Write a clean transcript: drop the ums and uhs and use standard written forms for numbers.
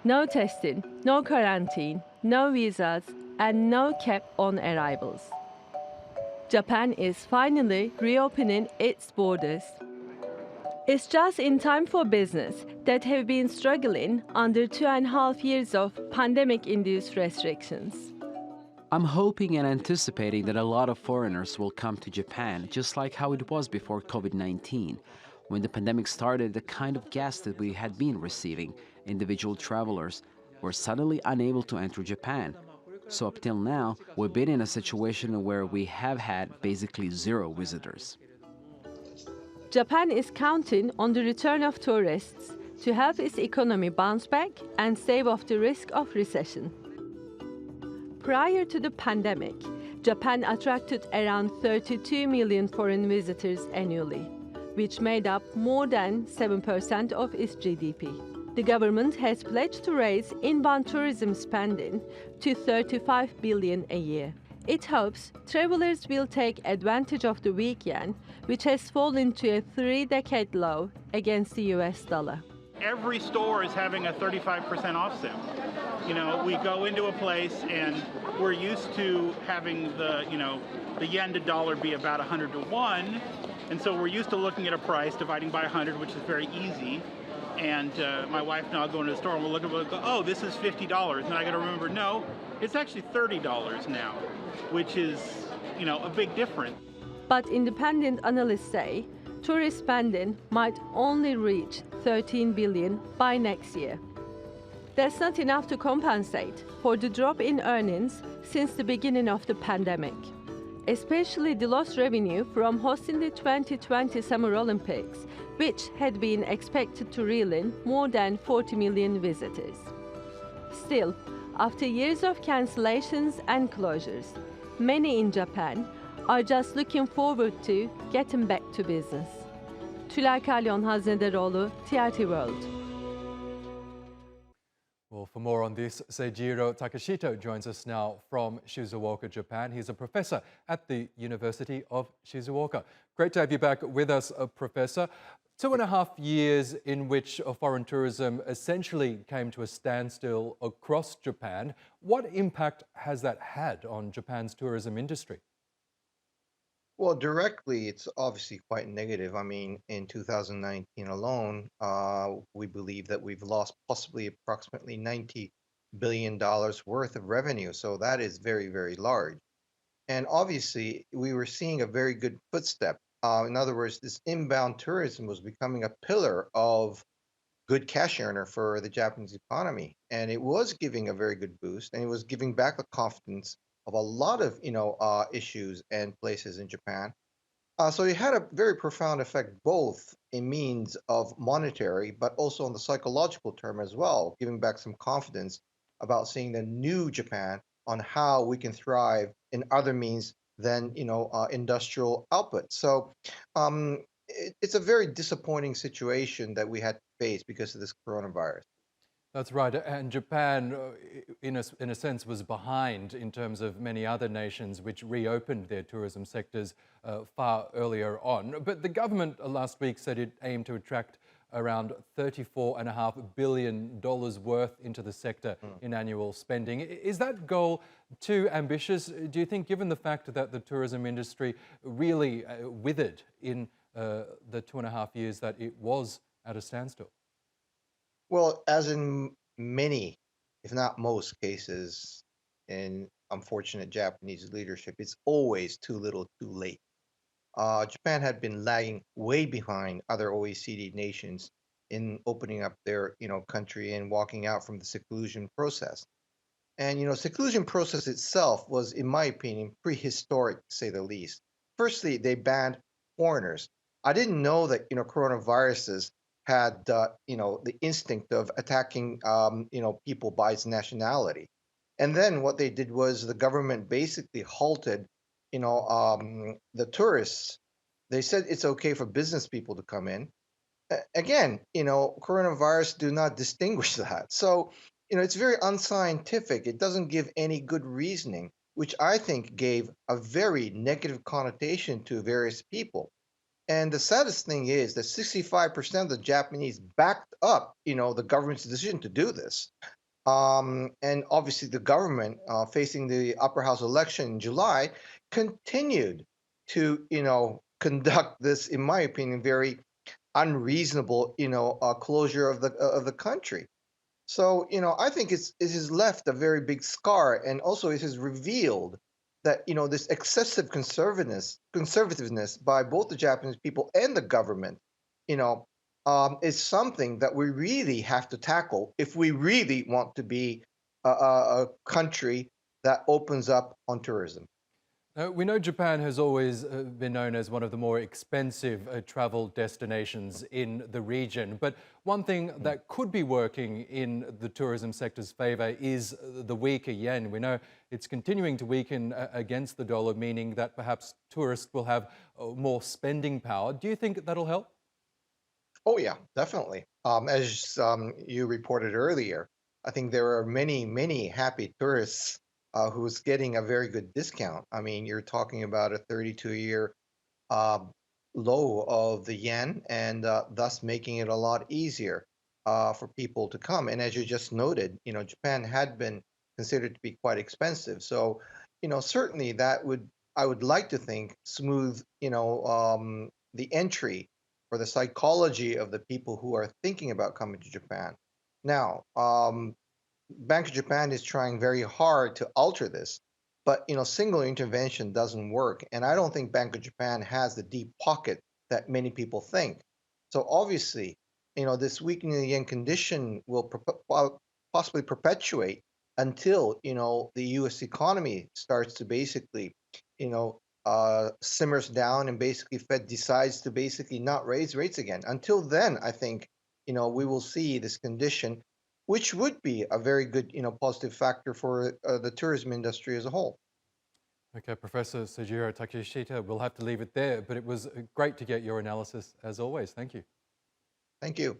No testing, no quarantine, no visas, and no cap on arrivals. Japan is finally reopening its borders. It's just in time for business that have been struggling under 2.5 years of pandemic-induced restrictions. I'm hoping and anticipating that a lot of foreigners will come to Japan, just like how it was before COVID-19. When the pandemic started, the kind of guests that we had been receiving, individual travelers, were suddenly unable to enter Japan. So up till now, we've been in a situation where we have had basically zero visitors. Japan is counting on the return of tourists to help its economy bounce back and stave off the risk of recession. Prior to the pandemic, Japan attracted around 32 million foreign visitors annually, which made up more than 7% of its GDP. The government has pledged to raise inbound tourism spending to 35 billion a year. It hopes travelers will take advantage of the weak yen, which has fallen to a 3-decade low against the US dollar. Every store is having a 35% off sale. You know, we go into a place and we're used to having the yen to dollar be about 100 to 1. And so we're used to looking at a price, dividing by 100, which is very easy. And my wife and I go into the store and we'll look at it and go, oh, this is $50. And I got to remember, no, it's actually $30 now, which is, a big difference. But independent analysts say tourist spending might only reach 13 billion by next year. That's not enough to compensate for the drop in earnings since the beginning of the pandemic, especially the lost revenue from hosting the 2020 Summer Olympics, which had been expected to reel in more than 40 million visitors. Still, after years of cancellations and closures, many in Japan are just looking forward to getting back to business. Tulay Kalyon Haznedaroglu, TRT World. Well, for more on this, Seijiro Takeshita joins us now from Shizuoka, Japan. He's a professor at the University of Shizuoka. Great to have you back with us, Professor. 2.5 years in which foreign tourism essentially came to a standstill across Japan. What impact has that had on Japan's tourism industry? Well, directly, it's obviously quite negative. I mean, in 2019 alone, we believe that we've lost possibly approximately $90 billion worth of revenue. So that is very, very large. And obviously, we were seeing a very good footstep. In other words, this inbound tourism was becoming a pillar of good cash earner for the Japanese economy. And it was giving a very good boost, and it was giving back the confidence of a lot of issues and places in Japan. So it had a very profound effect, both in means of monetary, but also on the psychological term as well, giving back some confidence about seeing the new Japan on how we can thrive in other means than industrial output. So it's a very disappointing situation that we had to face because of this coronavirus. That's right, and Japan, in a sense, was behind in terms of many other nations which reopened their tourism sectors far earlier on. But the government last week said it aimed to attract around $34.5 billion worth into the sector in annual spending. Is that goal too ambitious, do you think, given the fact that the tourism industry really withered in the 2.5 years that it was at a standstill? Well, as in many, if not most cases in unfortunate Japanese leadership, it's always too little, too late. Japan had been lagging way behind other OECD nations in opening up their, country and walking out from the seclusion process. And, seclusion process itself was, in my opinion, prehistoric, to say the least. Firstly, they banned foreigners. I didn't know that, coronaviruses had the instinct of attacking people by its nationality. And then what they did was the government basically halted the tourists. They said it's okay for business people to come in. Again, coronavirus do not distinguish that. So it's very unscientific. It doesn't give any good reasoning, which I think gave a very negative connotation to various people. And the saddest thing is that 65% of the Japanese backed up, the government's decision to do this. And obviously, the government, facing the upper house election in July, continued to, conduct this, in my opinion, very unreasonable, closure of the country. So, I think it has left a very big scar, and also it has revealed that, this excessive conservativeness by both the Japanese people and the government, you know, is something that we really have to tackle if we really want to be a country that opens up on tourism. We know Japan has always been known as one of the more expensive travel destinations in the region. But one thing that could be working in the tourism sector's favor is the weaker yen. We know it's continuing to weaken against the dollar, meaning that perhaps tourists will have more spending power. Do you think that'll help? Oh yeah, definitely. As you reported earlier, I think there are many, many happy tourists who's getting a very good discount. I mean, you're talking about a 32-year uh, low of the yen, and thus making it a lot easier for people to come. And as you just noted, Japan had been considered to be quite expensive. So, certainly that would, I would like to think, smooth, the entry for the psychology of the people who are thinking about coming to Japan. Now, Bank of Japan is trying very hard to alter this, but single intervention doesn't work, and I don't think Bank of Japan has the deep pocket that many people think. So obviously, this weakening of the yen condition will possibly perpetuate until the U.S. economy starts to basically, simmers down, and basically Fed decides to basically not raise rates again. Until then, I think we will see this condition, which would be a very good, positive factor for the tourism industry as a whole. Okay, Professor Seijiro Takeshita, we'll have to leave it there, but it was great to get your analysis as always. Thank you. Thank you.